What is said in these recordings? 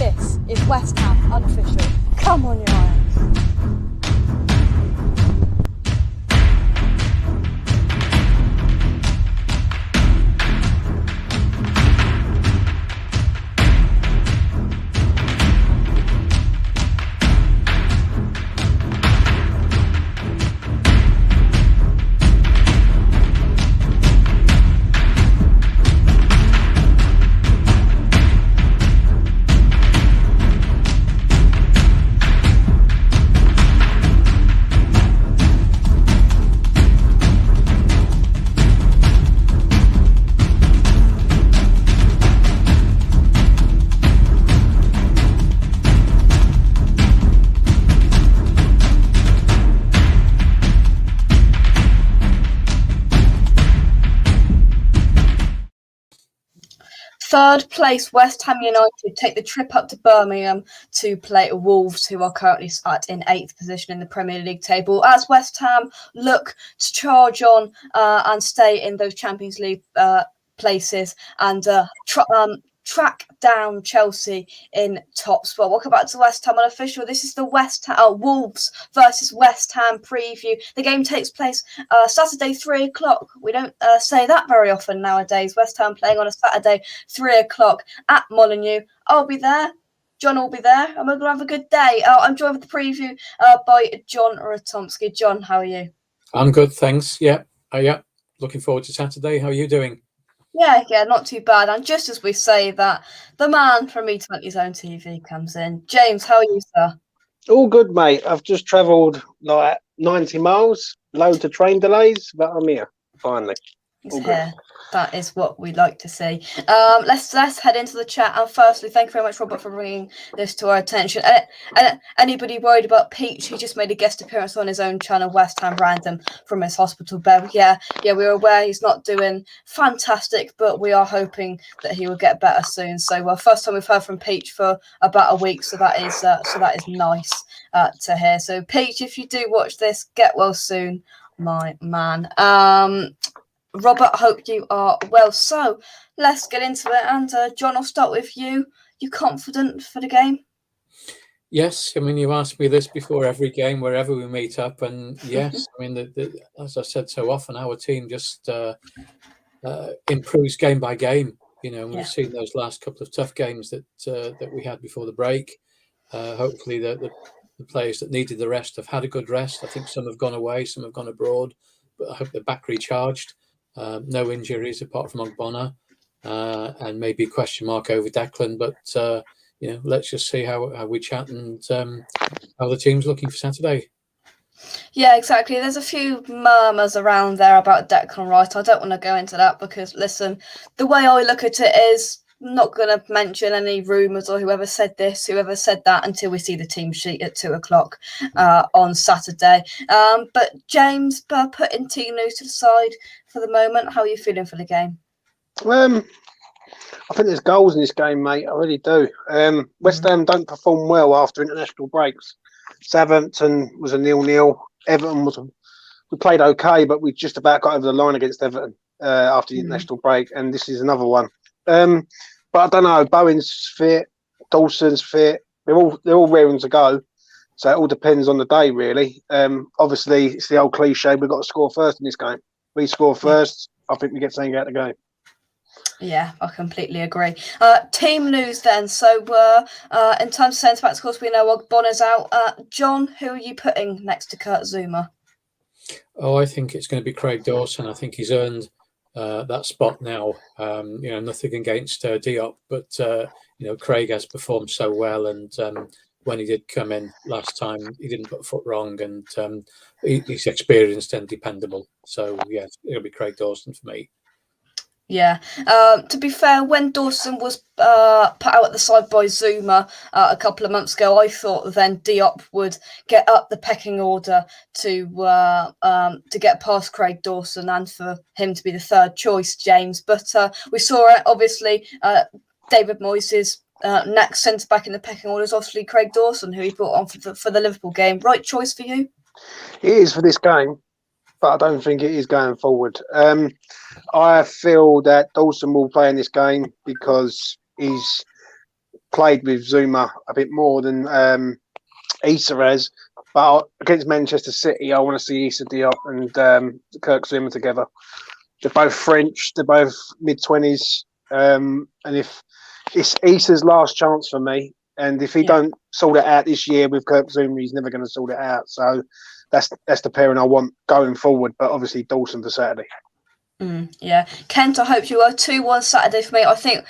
This is West Ham Unofficial. Come on, you Irons. Third place West Ham United take the trip up to Birmingham to play Wolves, who are currently sat in 8th position in the Premier League table, as West Ham look to charge on and stay in those Champions League places and track down Chelsea in top spot. Welcome back to West Ham Unofficial. This is the Wolves versus West Ham preview. The game takes place Saturday, 3 o'clock. We don't say that very often nowadays. West Ham playing on a Saturday, 3 o'clock at Molineux. I'll be there. John will be there, and we're going to have a good day. I'm joined with the preview by John Ratomski. John, how are you? I'm good, thanks. Yeah. Looking forward to Saturday. How are you doing? Yeah, not too bad. And just as we say that, the man from E20's own TV comes in. James, how are you, sir? All good, mate. I've just travelled like 90 miles, loads of train delays, but I'm here, finally. He's here. That is what we like to see. Let's head into the chat. And firstly, thank you very much, Robert, for bringing this to our attention. Anybody worried about Peach? He just made a guest appearance on his own channel, West Ham Random, from his hospital bed. Yeah, we're aware he's not doing fantastic, but we are hoping that he will get better soon. So, first time we've heard from Peach for about a week, so that is nice to hear. So, Peach, if you do watch this, get well soon, my man. Robert, I hope you are well. So let's get into it. And John, I'll start with you. You confident for the game? Yes. I mean, you asked me this before every game, wherever we meet up. And yes, I mean, as I said so often, our team just improves game by game. You know, we've seen those last couple of tough games that we had before the break. Hopefully the players that needed the rest have had a good rest. I think some have gone away, some have gone abroad, but I hope they're back recharged. No injuries apart from Ogbonna, and maybe a question mark over Declan. But let's just see how we chat and how the team's looking for Saturday. Yeah, exactly. There's a few murmurs around there about Declan Rice. I don't want to go into that because, listen, the way I look at it is I'm not going to mention any rumours or whoever said this, whoever said that until we see the team sheet at 2 o'clock on Saturday. But James, putting team news to the side for the moment, how are you feeling for the game? I think there's goals in this game, mate. I really do. West Ham don't perform well after international breaks. Southampton was a 0-0. Everton we played okay, but we just about got over the line against Everton after the international break, and this is another one. But I don't know. Bowen's fit, Dawson's fit. They're all raring to go. So it all depends on the day, really. Obviously, it's the old cliche. We've got to score first in this game. We score first. I think we get something out of the game. Yeah, I completely agree. Team news then. So in terms of centre backs, of course, we know Ogbonna's out. John, who are you putting next to Kurt Zouma? Oh, I think it's going to be Craig Dawson. I think he's earned that spot now. Nothing against Diop, but Craig has performed so well, and when he did come in last time, he didn't put a foot wrong, and he's experienced and dependable. So yeah, it'll be Craig Dawson for me. Yeah. To be fair, when Dawson was put out at the side by Zouma a couple of months ago, I thought then Diop would get up the pecking order to get past Craig Dawson and for him to be the third choice, James. But we saw it, obviously, David Moyes' next centre back in the pecking order is obviously Craig Dawson, who he brought on for the Liverpool game. Right choice for you? It is for this game, but I don't think it is going forward. I feel that Dawson will play in this game because he's played with Zuma a bit more than Issa has. But against Manchester City, I want to see Issa Diop and Kirk Zuma together. They're both French. They're both mid-20s. And if it's Issa's last chance for me, and if he don't sort it out this year with Kirk Zuma, he's never going to sort it out. So that's the pairing I want going forward. But obviously Dawson for Saturday. Yeah, Kent, I hope you are 2-1 Saturday for me. I think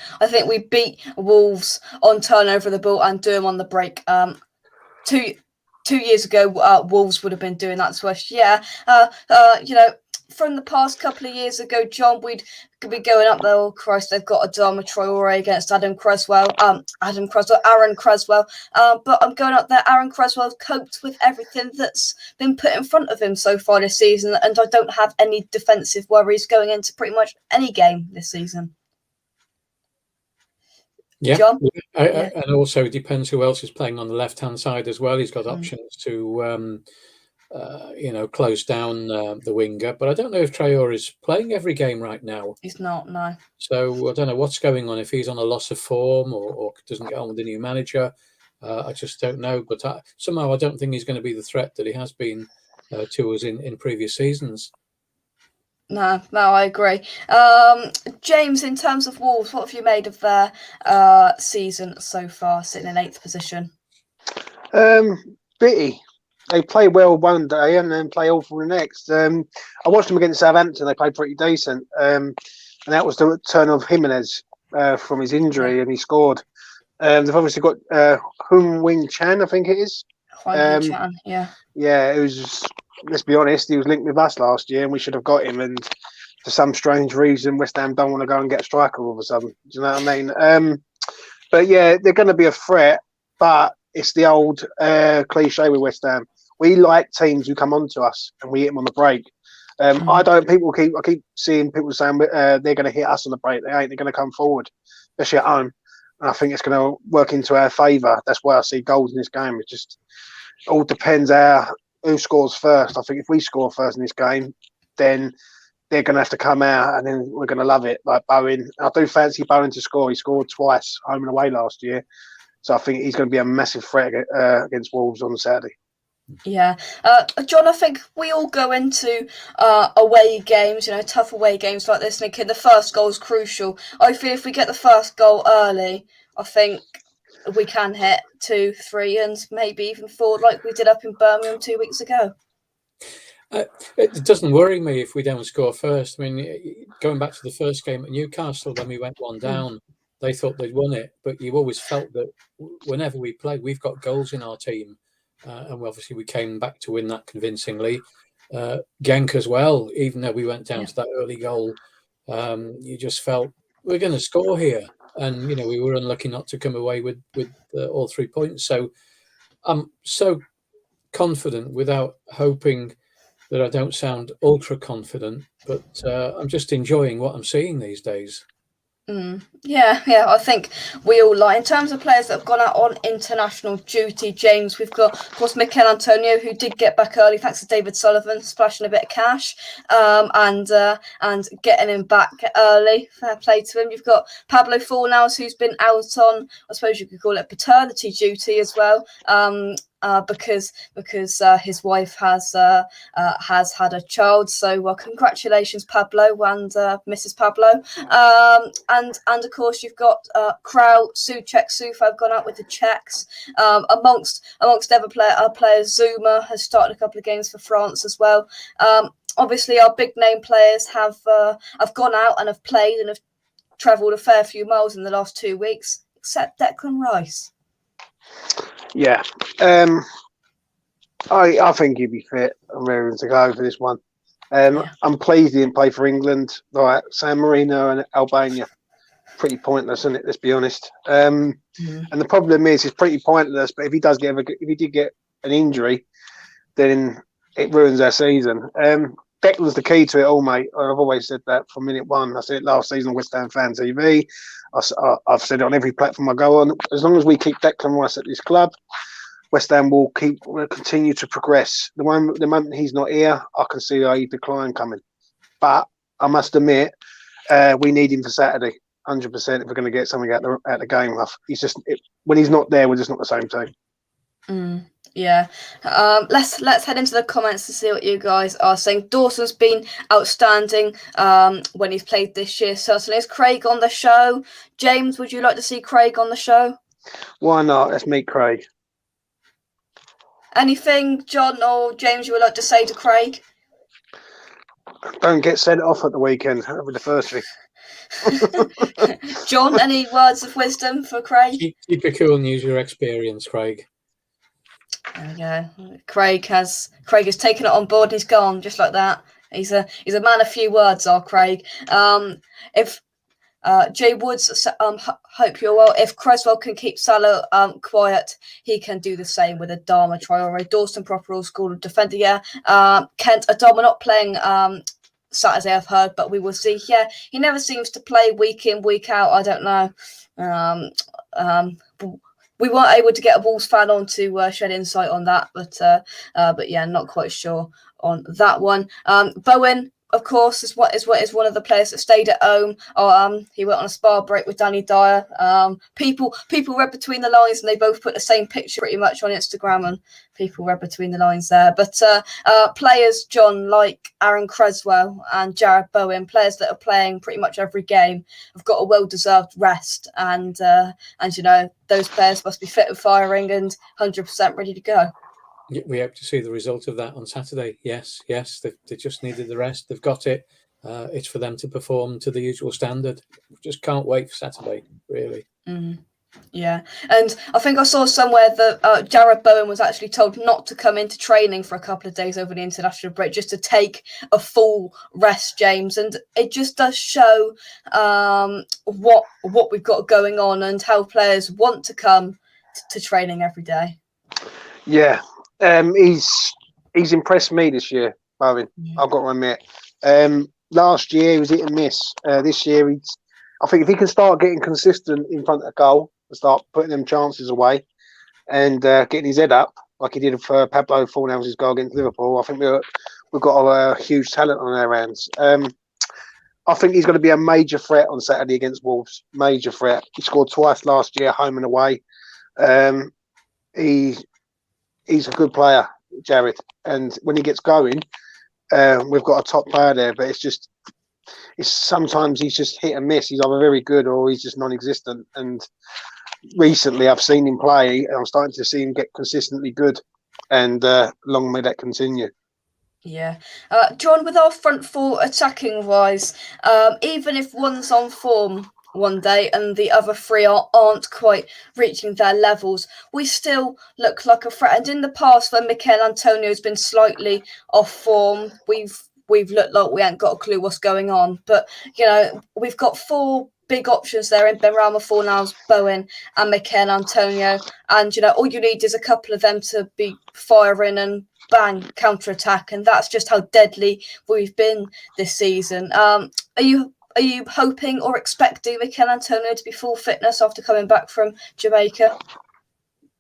we beat Wolves on turnover of the ball and do them on the break. 2 years ago, Wolves would have been doing that to us. Yeah, from the past couple of years ago, John, we'd be going up there. Oh Christ, they've got Adama Traore against Aaron Creswell. But I'm going up there. Aaron Creswell coped with everything that's been put in front of him so far this season, and I don't have any defensive worries going into pretty much any game this season. Yeah, John? And also it depends who else is playing on the left-hand side as well. He's got options to, close down the winger. But I don't know if Traore is playing every game right now. He's not, no. So I don't know what's going on, if he's on a loss of form or doesn't get on with the new manager. I just don't know. But somehow I don't think he's going to be the threat that he has been to us in previous seasons. No, I agree. James, in terms of Wolves, what have you made of their season so far, sitting in 8th position? Bitty. They play well one day and then play awful the next. I watched them against Southampton. They played pretty decent. And that was the turn of Jimenez from his injury, and he scored. They've obviously got Hung Wing Chan, I think it is. Chan, yeah. Yeah, it was. Let's be honest, he was linked with us last year, and we should have got him. And for some strange reason, West Ham don't want to go and get a striker all of a sudden. Do you know what I mean? But yeah, they're going to be a threat. But it's the old cliche with West Ham. We like teams who come onto us and we hit them on the break. I keep seeing people saying they're going to hit us on the break. They ain't. They're going to come forward, especially at home. And I think it's going to work into our favour. That's why I see goals in this game. It just all depends who scores first. I think if we score first in this game, then they're going to have to come out, and then we're going to love it. Like Bowen, I do fancy Bowen to score. He scored twice home and away last year, so I think he's going to be a massive threat against Wolves on Saturday. Yeah, John, I think we all go into away games, tough away games like this, thinking the first goal is crucial. I feel if we get the first goal early, I think we can hit 2, 3, and maybe even 4, like we did up in Birmingham 2 weeks ago. It doesn't worry me if we don't score first. I mean, going back to the first game at Newcastle, when we went 1 down, they thought they'd won it, but you always felt that whenever we played, we've got goals in our team. And obviously we came back to win that convincingly. Genk as well, even though we went down to that early goal, you just felt we're going to score here. And, we were unlucky not to come away with all 3 points. So I'm so confident without hoping that I don't sound ultra confident, but I'm just enjoying what I'm seeing these days. Yeah, I think we all like. In terms of players that have gone out on international duty, James, we've got, of course, Mikel Antonio, who did get back early thanks to David Sullivan splashing a bit of cash and getting him back early. Fair play to him. You've got Pablo Fornals, who's been out on, I suppose you could call it paternity duty as well. Because his wife has had a child. So congratulations, Pablo and Mrs. Pablo. And of course you've got Krau, Souček, Soufal have gone out with the Czechs. Amongst other players, Zuma has started a couple of games for France as well. Obviously, our big name players have gone out and have played and have travelled a fair few miles in the last 2 weeks, except Declan Rice. Yeah, I think he'd be fit and raring to go for this one. I'm pleased he didn't play for England. Like San Marino and Albania, pretty pointless, isn't it? Let's be honest. And the problem is, it's pretty pointless. But if he did get an injury, then it ruins our season. Declan's the key to it all, mate. I've always said that from minute one. I said it last season on West Ham Fan TV. I've said it on every platform I go on. As long as we keep Declan Rice at this club, West Ham will continue to progress. The moment he's not here, I can see a decline coming. But I must admit, we need him for Saturday. 100%. If we're going to get something out the game, when he's not there, we're just not the same team. Yeah. Let's head into the comments to see what you guys are saying. Dawson's been outstanding when he's played this year. Certainly. Is Craig on the show? James, would you like to see Craig on the show? Why not? Let's meet Craig. Anything, John or James, you would like to say to Craig? Don't get sent off at the weekend. That'll be the first thing. John, any words of wisdom for Craig? Keep it cool and use your experience, Craig. There we go. Craig has taken it on board and he's gone just like that. He's a man of few words, Craig. If Jay Woods, hope you're well. If Creswell can keep Salah quiet, he can do the same with Adama Traore. Dawson proper all school defender. Yeah. Kent Adama not playing Saturday, I've heard, but we will see. Yeah, he never seems to play week in, week out. I don't know. We weren't able to get a Wolves fan on to shed insight on that, but yeah, not quite sure on that one. Bowen, of course, is one of the players that stayed at home. He went on a spa break with Danny Dyer. People read between the lines, and they both put the same picture pretty much on Instagram, and people read between the lines there. But players, John, like Aaron Creswell and Jared Bowen, players that are playing pretty much every game, have got a well-deserved rest, and those players must be fit and firing and 100% ready to go. We hope to see the result of that on Saturday. Yes, they just needed the rest. They've got it. It's for them to perform to the usual standard. Just can't wait for Saturday, really. Yeah, and I think I saw somewhere that Jared Bowen was actually told not to come into training for a couple of days over the international break, just to take a full rest, James. And it just does show what we've got going on and how players want to come to training every day. Yeah. He's impressed me this year, Bowen. I've got to admit. Last year he was hit and miss. This year I think if he can start getting consistent in front of the goal and start putting them chances away and getting his head up like he did for Pablo Fornals' goal against Liverpool, I think we've got a huge talent on our hands. I think he's going to be a major threat on Saturday against Wolves. Major threat. He scored twice last year, home and away. He's a good player, Jared, and when he gets going, we've got a top player there. But sometimes he's just hit and miss. He's either very good or he's just non-existent. And recently, I've seen him play, and I'm starting to see him get consistently good. And long may that continue. Yeah, John, with our front four attacking wise, even if one's on form one day and the other three aren't quite reaching their levels, we still look like a threat. And in the past, when Mikel Antonio's been slightly off form, we've looked like we ain't got a clue what's going on. But we've got four big options there in Benrahma, Fornals, Bowen and Mikel Antonio, and all you need is a couple of them to be firing and bang, counter-attack, and that's just how deadly we've been this season. Are you hoping or expecting Mikel Antonio to be full fitness after coming back from Jamaica?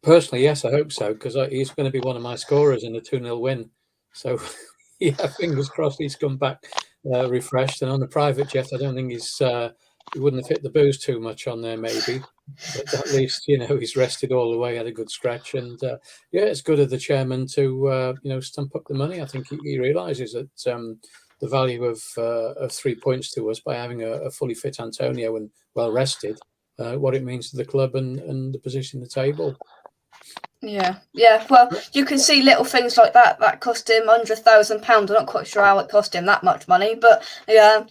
Personally, yes, I hope so, because he's going to be one of my scorers in the 2-0 win. So, yeah, fingers crossed he's come back refreshed. And on the private jet, I don't think he wouldn't have hit the booze too much on there, maybe. But at least, he's rested all the way, had a good stretch. And, yeah, it's good of the chairman to, stump up the money. I think he realises that the value of 3 points to us by having a fully fit Antonio and well rested, what it means to the club and the position in the table. Yeah. Well, you can see little things like that cost him £100,000. I'm not quite sure how it cost him that much money, but yeah,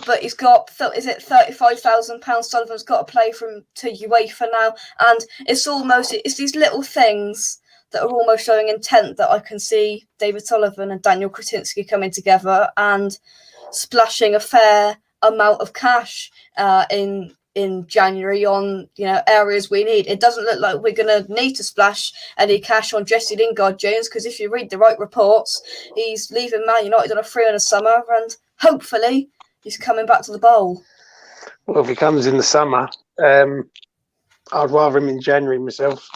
but he's got, is it £35,000 Sullivan's got to play to UEFA now, and it's these little things that are almost showing intent that I can see David Sullivan and Daniel Kretinsky coming together and splashing a fair amount of cash in January on areas we need. It doesn't look like we're going to need to splash any cash on Jesse Lingard, Jones, because if you read the right reports, he's leaving Man United on a free in the summer, and hopefully he's coming back to the bowl. Well, if he comes in the summer, I'd rather him in January myself.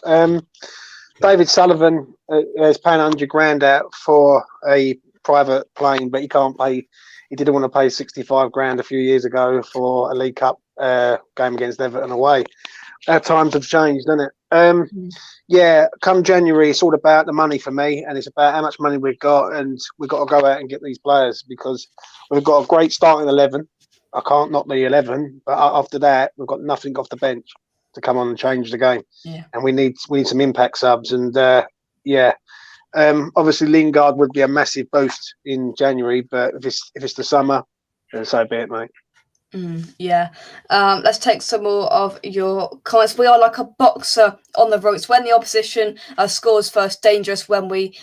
David Sullivan is paying $100,000 out for a private plane, but he can't pay. He didn't want to pay $65,000 a few years ago for a League Cup game against Everton away. Our times have changed, hasn't it? Yeah, come January, it's all about the money for me, and it's about how much money we've got, and we've got to go out and get these players because we've got a great starting 11. I can't knock the 11, but after that, we've got nothing off the bench to come on and change the game. Yeah, and we need some impact subs, and obviously Lingard would be a massive boost in January, but if it's the summer, then so be it, mate. Yeah. Let's take some more of your comments. We are like a boxer on the ropes. When the opposition scores first, dangerous. When we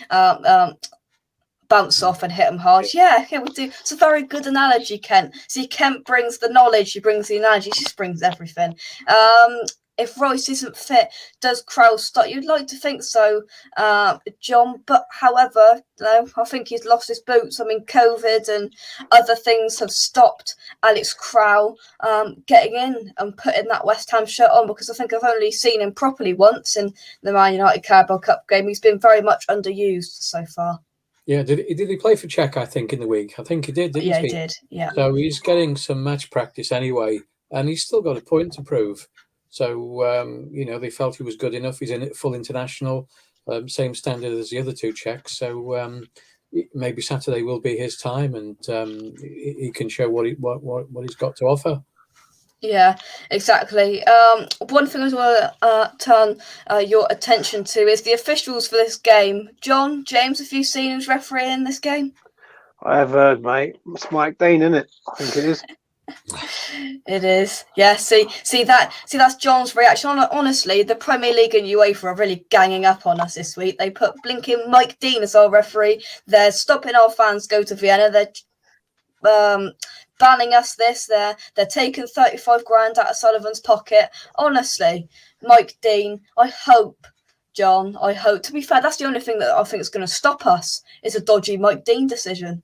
bounce off and hit them hard. Yeah, we do. It's a very good analogy, Kent. See, Kent brings the knowledge, he brings the analogy, he just brings everything. If Royce isn't fit, does Krell start? You'd like to think so, John, but however, I think he's lost his boots. I mean, COVID and other things have stopped Alex Krell getting in and putting that West Ham shirt on, because I think I've only seen him properly once in the Man United Carabao Cup game. He's been very much underused so far. Yeah, did he play for Czech, I think, in the week? I think he did, didn't he? Yeah, he did, yeah. So he's getting some match practice anyway, and he's still got a point to prove. So, they felt he was good enough. He's in full international, same standard as the other two Czechs. So maybe Saturday will be his time, and he can show what he's got to offer. Yeah, exactly. One thing I want to turn your attention to is the officials for this game. John, James, have you seen who's refereeing this game? I have heard, mate. It's Mike Dean, isn't it? I think it is. It is. Yeah, that's John's reaction. Honestly, the Premier League and UEFA are really ganging up on us this week. They put blinking Mike Dean as our referee. They're stopping our fans go to Vienna. They're banning us this. They're taking 35 grand out of Sullivan's pocket. Honestly, Mike Dean, I hope, John, to be fair, that's the only thing that I think is going to stop us is a dodgy Mike Dean decision.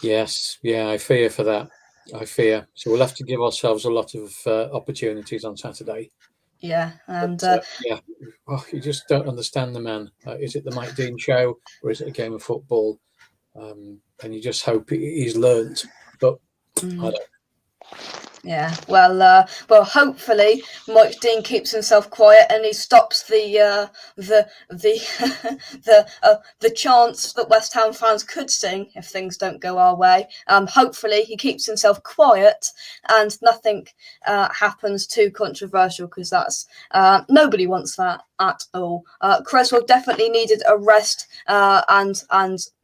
Yes, yeah, I fear for that. So we'll have to give ourselves a lot of opportunities on Saturday. Yeah, and you just don't understand the man. Is it the Mike Dean show, or is it a game of football? And you just hope he's learnt, but I don't. Yeah, well, hopefully Mike Dean keeps himself quiet and he stops the chants that West Ham fans could sing if things don't go our way. Hopefully he keeps himself quiet and nothing happens too controversial, because that's nobody wants that at all. Creswell definitely needed a rest, and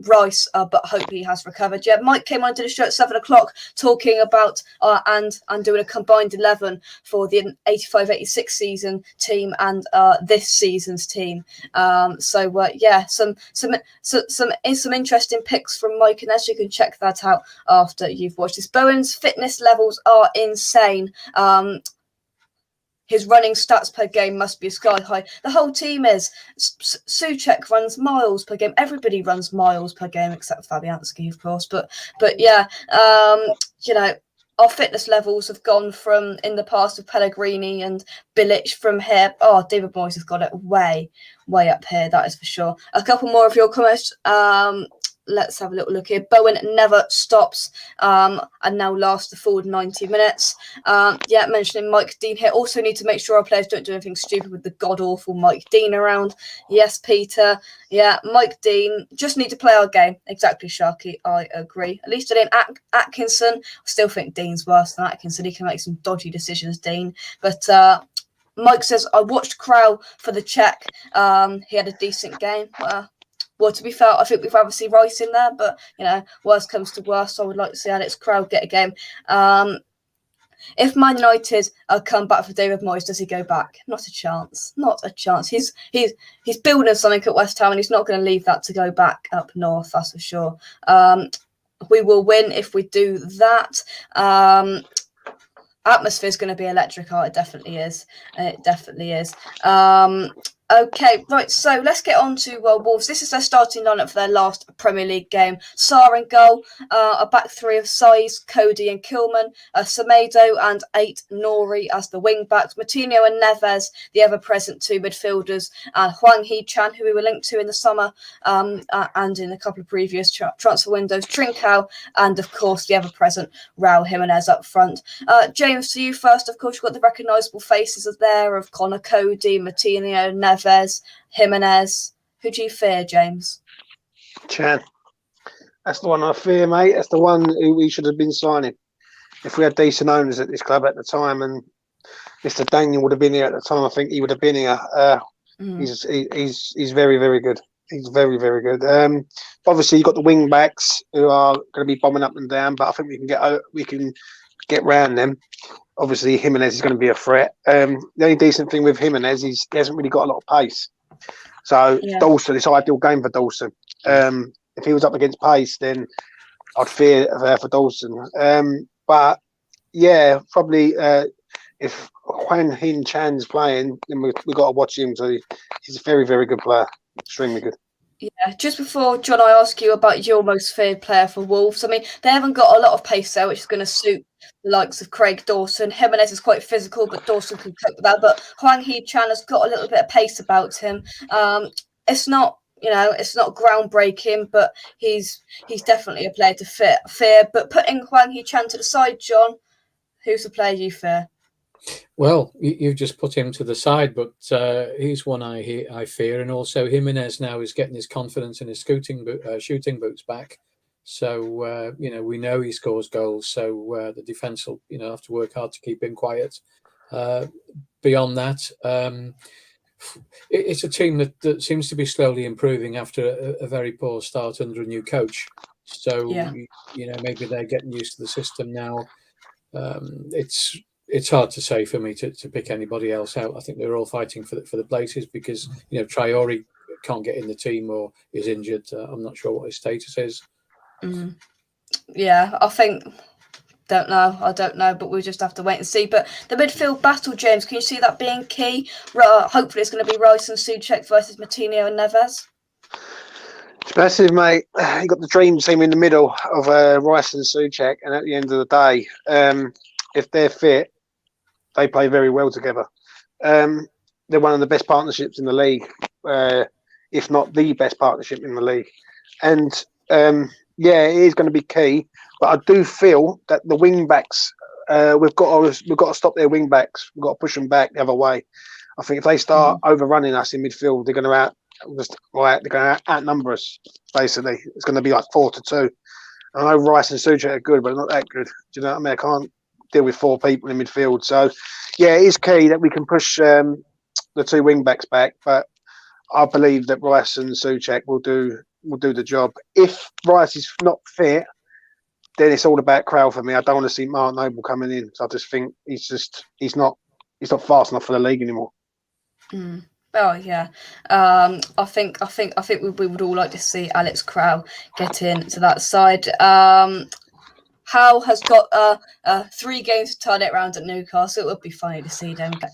Rice, but hope he has recovered. Yeah, Mike came on to the show at 7 o'clock talking about and doing a combined 11 for the 85-86 season team and this season's team. Some interesting picks from Mike, and as you can check that out after you've watched this. Bowen's fitness levels are insane. His running stats per game must be sky high. The whole team is. Souček runs miles per game. Everybody runs miles per game except Fabianski, of course. But yeah, our fitness levels have gone from in the past with Pellegrini and Bilic from here. Oh, David Moyes has got it way up here, that is for sure. A couple more of your comments. Let's have a little look here. Bowen never stops and now lasts the full 90 minutes. Mentioning Mike Dean here. Also need to make sure our players don't do anything stupid with the god-awful Mike Dean around. Yes, Peter. Yeah, Mike Dean. Just need to play our game. Exactly, Sharky. I agree. At least it ain't Atkinson. I still think Dean's worse than Atkinson. He can make some dodgy decisions, Dean. But Mike says, I watched Krell for the Czech. He had a decent game. Well, to be fair, I think we'd rather see Rice in there, but, worst comes to worst, I would like to see Alex Krell get a game. If Man United come back for David Moyes, does he go back? Not a chance. Not a chance. He's building something at West Ham, and he's not going to leave that to go back up north, that's for sure. We will win if we do that. Atmosphere is going to be electric. Oh, it definitely is. It definitely is. Okay, right, so let's get on to Wolves. This is their starting lineup for their last Premier League game. Sarr in goal, a back three of Size, Cody and Kilman, Semedo and 8 Nori as the wing backs, Moutinho and Neves, the ever-present 2 midfielders, and Hwang Hee-chan, who we were linked to in the summer and in a couple of previous transfer windows, Trincao, and of course the ever-present Raul Jimenez up front. James, to you first, of course, you've got the recognisable faces of Connor Cody, Moutinho, Neves, Jimenez. Who do you fear, James? Chan. That's the one I fear, mate. That's the one who we should have been signing. If we had decent owners at this club at the time, and Mr. Daniel would have been here at the time, I think he would have been here. He's very, very good. He's very, very good. Obviously, you've got the wing backs who are going to be bombing up and down, but I think we can get round them. Obviously, Jimenez is going to be a threat. The only decent thing with Jimenez is he hasn't really got a lot of pace. So Dawson, it's an ideal game for Dawson. If he was up against pace, then I'd fear for Dawson. But yeah, probably if Hwang Hee-chan's playing, then we've got to watch him. So he's a very, very good player. Extremely good. Yeah, just before, John, I ask you about your most feared player for Wolves. I mean, they haven't got a lot of pace there, which is going to suit the likes of Craig Dawson. Jimenez is quite physical, but Dawson can cope with that. But Hwang Hee-chan has got a little bit of pace about him. It's not, it's not groundbreaking, but he's definitely a player to fear. But putting Hwang Hee-chan to the side, John, who's the player you fear? Well, you've just put him to the side, but he's one I fear, and also Jimenez now is getting his confidence and his shooting boots back. So we know he scores goals, so the defence will have to work hard to keep him quiet. Beyond that, it's a team that seems to be slowly improving after a very poor start under a new coach. So maybe they're getting used to the system now. It's hard to say for me to pick anybody else out. I think they're all fighting for the places because Traore can't get in the team or is injured. I'm not sure what his status is. Yeah, I don't know, but we'll just have to wait and see. But the midfield battle, James, can you see that being key? Hopefully it's going to be Rice and Souček versus Moutinho and Neves. It's massive, mate. You got the dream team in the middle of Rice and Souček, and at the end of the day, if they're fit, they play very well together. They're one of the best partnerships in the league, if not the best partnership in the league. And it is going to be key. But I do feel that the wing backs, we've got to stop their wing backs. We've got to push them back the other way. I think if they start overrunning us in midfield, they're going to outnumber us. Basically, it's going to be like 4-2. I know Rice and Souček are good, but not that good. Do you know what I mean? I can't deal with 4 people in midfield. So, yeah, it is key that we can push the 2 wing backs back. But I believe that Rice and Souček will do the job. If Rice is not fit, then it's all about crowd for me. I don't want to see Mark Noble coming in. So I just think he's not fast enough for the league anymore. Oh yeah, I think we would all like to see Alex Crow get into that side. Howe has got 3 games to turn it around at Newcastle. It would be funny to see them get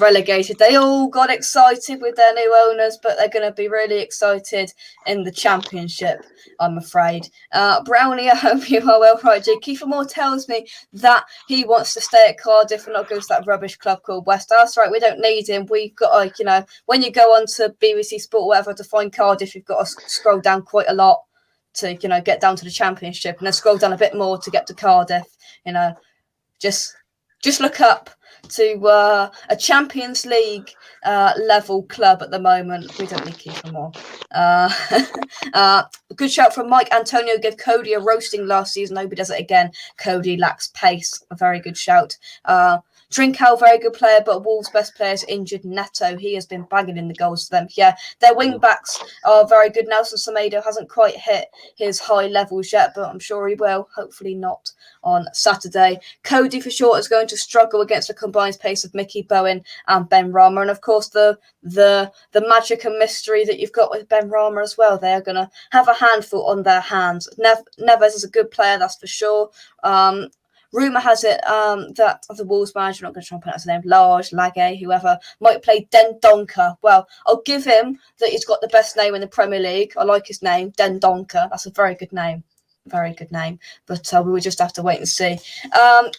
relegated. They all got excited with their new owners, but they're going to be really excited in the Championship, I'm afraid. Brownie, I hope you are well, right, Jay. Kiefer Moore tells me that he wants to stay at Cardiff and not go to that rubbish club called West Ham. That's right, we don't need him. We've got, when you go on to BBC Sport or whatever to find Cardiff, you've got to scroll down quite a lot to get down to the Championship, and then scroll down a bit more to get to Cardiff. Just look up to a Champions League level club at the moment. We don't need Kiefer Moore. Good shout from Mike Antonio. Gave Cody a roasting last season. Hope he does it again. Cody lacks pace. A very good shout. Trincao, very good player, but Wolves' best player is injured. Neto, he has been banging in the goals for them. Yeah, their wing backs are very good. Nelson Semedo hasn't quite hit his high levels yet, but I'm sure he will. Hopefully not on Saturday. Cody, for sure, is going to struggle against the combined pace of Mickey Bowen and Ben Rama. And, of course, the magic and mystery that you've got with Ben Rama as well. They are going to have a handful on their hands. Neves is a good player, that's for sure. rumour has it that the Wolves manager, I'm not going to try and pronounce his name, Lage, whoever, might play Dendoncker. Well, I'll give him that he's got the best name in the Premier League. I like his name, Dendoncker. That's a very good name. Very good name. But we will just have to wait and see.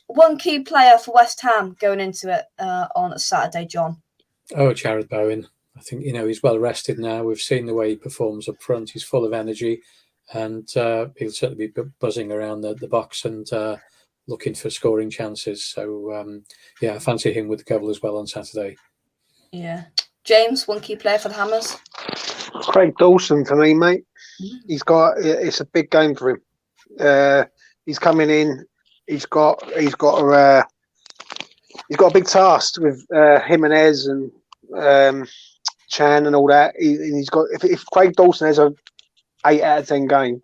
One key player for West Ham going into it on Saturday, John. Oh, Jared Bowen. I think, he's well rested now. We've seen the way he performs up front. He's full of energy, and he'll certainly be buzzing around the box and looking for scoring chances. So, I fancy him with the goal as well on Saturday. Yeah. James, one key player for the Hammers? Craig Dawson for me, mate. It's a big game for him. He's coming in. He's got a big task with Jimenez and Chan and all that. He's got if Craig Dawson has a 8 out of 10 game,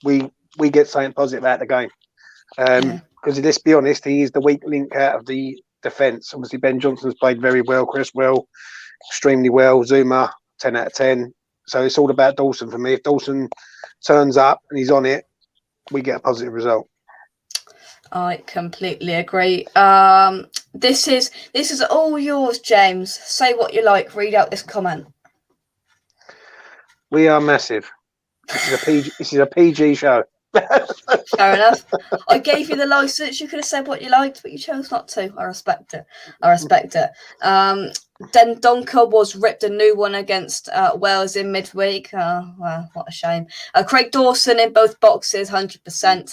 we get something positive out of the game. Because let's be honest, he is the weak link out of the defence. Obviously, Ben Johnson's played very well, Chris well, extremely well. Zuma 10 out of 10. So it's all about Dawson for me. If Dawson turns up and he's on it, we get a positive result. I completely agree. This is all yours, James. Say what you like. Read out this comment. We are massive. This is a PG show. Fair enough. I gave you the license. You could have said what you liked, but you chose not to. I respect it. Dendoncker was ripped a new one against Wales in midweek. Well, what a shame. Craig Dawson in both boxes, 100%.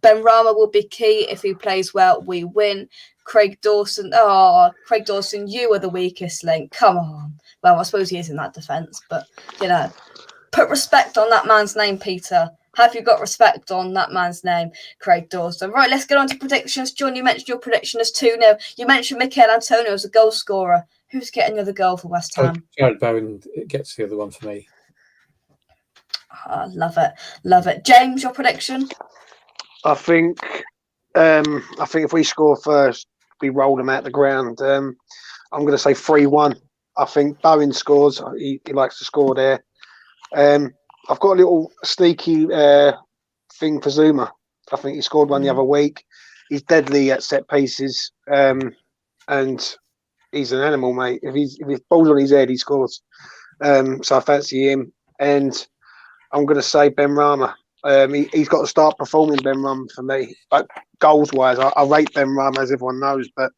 Ben Rama will be key. If he plays well, we win. Craig Dawson, you are the weakest link. Come on. Well, I suppose he is in that defence, but, put respect on that man's name, Peter. Have you got respect on that man's name, Craig Dawson? Right, let's get on to predictions. John, you mentioned your prediction as 2-0. You mentioned Mikel Antonio as a goal scorer. Who's getting the other goal for West Ham? Jared Bowen gets the other one for me. Love it. James, your prediction? I think if we score first, we roll them out the ground. I'm going to say 3-1. I think Bowen scores. He likes to score there. I've got a little sneaky thing for Zuma. I think he scored one the other week. He's deadly at set pieces, and he's an animal, mate. If his ball's on his head, he scores. So I fancy him, and I'm going to say Ben Rama. He's got to start performing, Ben Rama, for me. But goals-wise, I rate Ben Rama, as everyone knows, but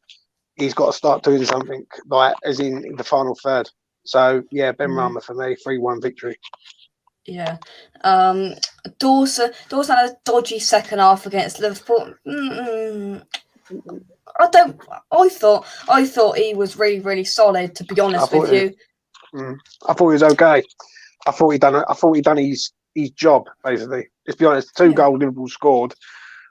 he's got to start doing something, like as in the final third. So, yeah, Ben Rama for me, 3-1 victory. Yeah. Dawson had a dodgy second half against Liverpool. I thought he was really, really solid, to be honest with you. I thought he was okay. I thought he done his job, basically. Let's be honest, 2 goals Liverpool scored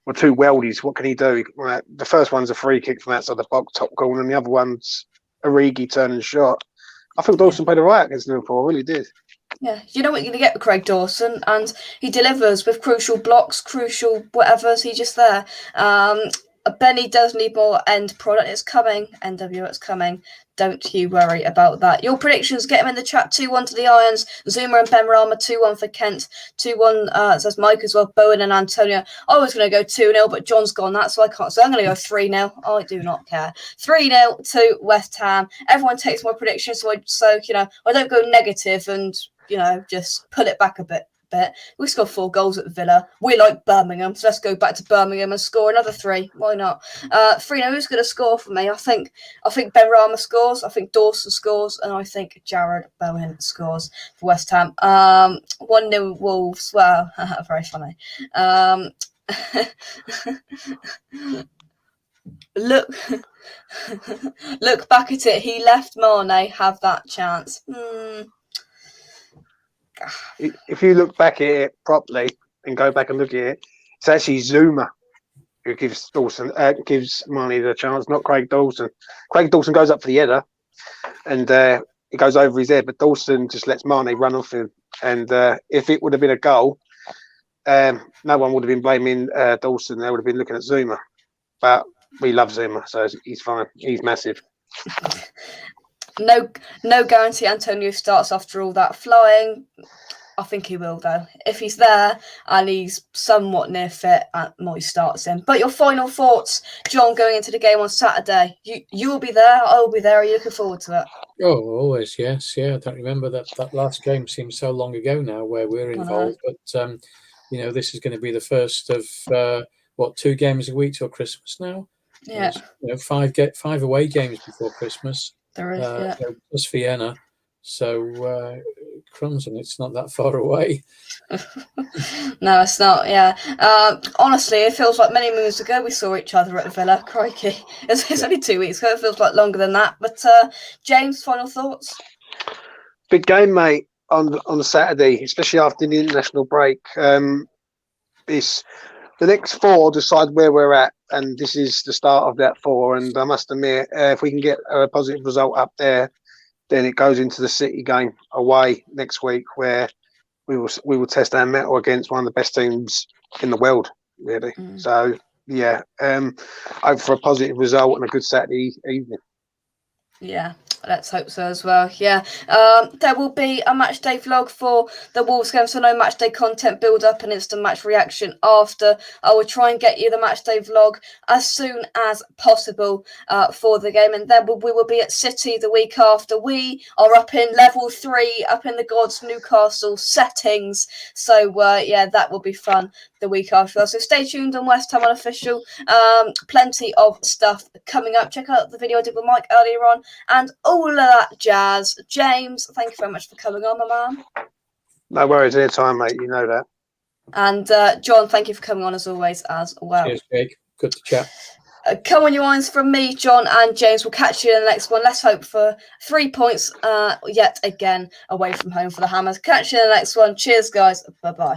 were 2 weldies. What can he do? Right, the first one's a free kick from outside the box, top corner, and the other one's a Origi turning shot. I think Dawson played all right against Liverpool. I really did. Yeah, you know what you're going to get with Craig Dawson, and he delivers with crucial blocks, crucial whatevers. He's just there. Benny does need more end product. It's coming. NW, it's coming. Don't you worry about that. Your predictions, get them in the chat. 2-1 to the Irons. Zuma and Ben Rama. 2-1 for Kent. 2-1 says Mike as well. Bowen and Antonio. I was going to go 2-0, but John's gone that, so I can't. So I'm going to go 3-0. I do not care. 3-0 to West Ham. Everyone takes my predictions, so I don't go negative and just pull it back a bit. We scored 4 goals at Villa. We like Birmingham, so let's go back to Birmingham and score another 3. Why not? 3-0. Who's going to score for me? I think Ben Rama scores. I think Dawson scores, and I think Jared Bowen scores for West Ham. 1-0 Wolves. Wow, very funny. Look back at it. He left Mane have that chance. If you look back at it properly and go back and look at it, it's actually Zuma who gives Mane the chance, not Craig Dawson. Craig Dawson goes up for the header and it goes over his head, but Dawson just lets Mane run off him. And if it would have been a goal, no one would have been blaming Dawson. They would have been looking at Zuma. But we love Zuma, so he's fine. He's massive. No guarantee Antonio starts after all that flying. I think he will, though. If he's there and he's somewhat near fit, Moy starts him. But your final thoughts, John, going into the game on Saturday. You will be there. I will be there. Are you looking forward to it? Oh, always, yes. Yeah, I don't remember that last game seems so long ago now where we're involved. But, this is going to be the first of, 2 games a week till Christmas now? Yeah. 5 away games before Christmas. There is, yeah. Plus Vienna. So, crumbs, and it's not that far away. No, it's not. Yeah. Honestly, it feels like many moons ago we saw each other at Villa. Crikey, it's only 2 weeks ago. It feels like longer than that. But James, final thoughts? Big game, mate, on Saturday, especially after the international break. It's the next 4 decide where we're at, and this is the start of that 4. And I must admit, if we can get a positive result up there, then it goes into the City game away next week, where we will test our mettle against one of the best teams in the world, really. So yeah, hope for a positive result and a good Saturday evening. Yeah, let's hope so as well. Yeah, there will be a match day vlog for the Wolves game, so no match day content build up and instant match reaction after. I will try and get you the match day vlog as soon as possible for the game, and then we will be at City the week after. We are up in level 3, up in the Gods Newcastle settings, so yeah, that will be fun the week after. So stay tuned on West Ham Unofficial. Plenty of stuff coming up. Check out the video I did with Mike earlier on and all of that jazz. James, thank you very much for coming on, my man. No worries, anytime, mate. You know that. And John, thank you for coming on as always as well. Cheers, Jake. Good to chat. Come on, your lines from me, John and James. We'll catch you in the next one. Let's hope for 3 points yet again away from home for the Hammers. Catch you in the next one. Cheers, guys. Bye-bye.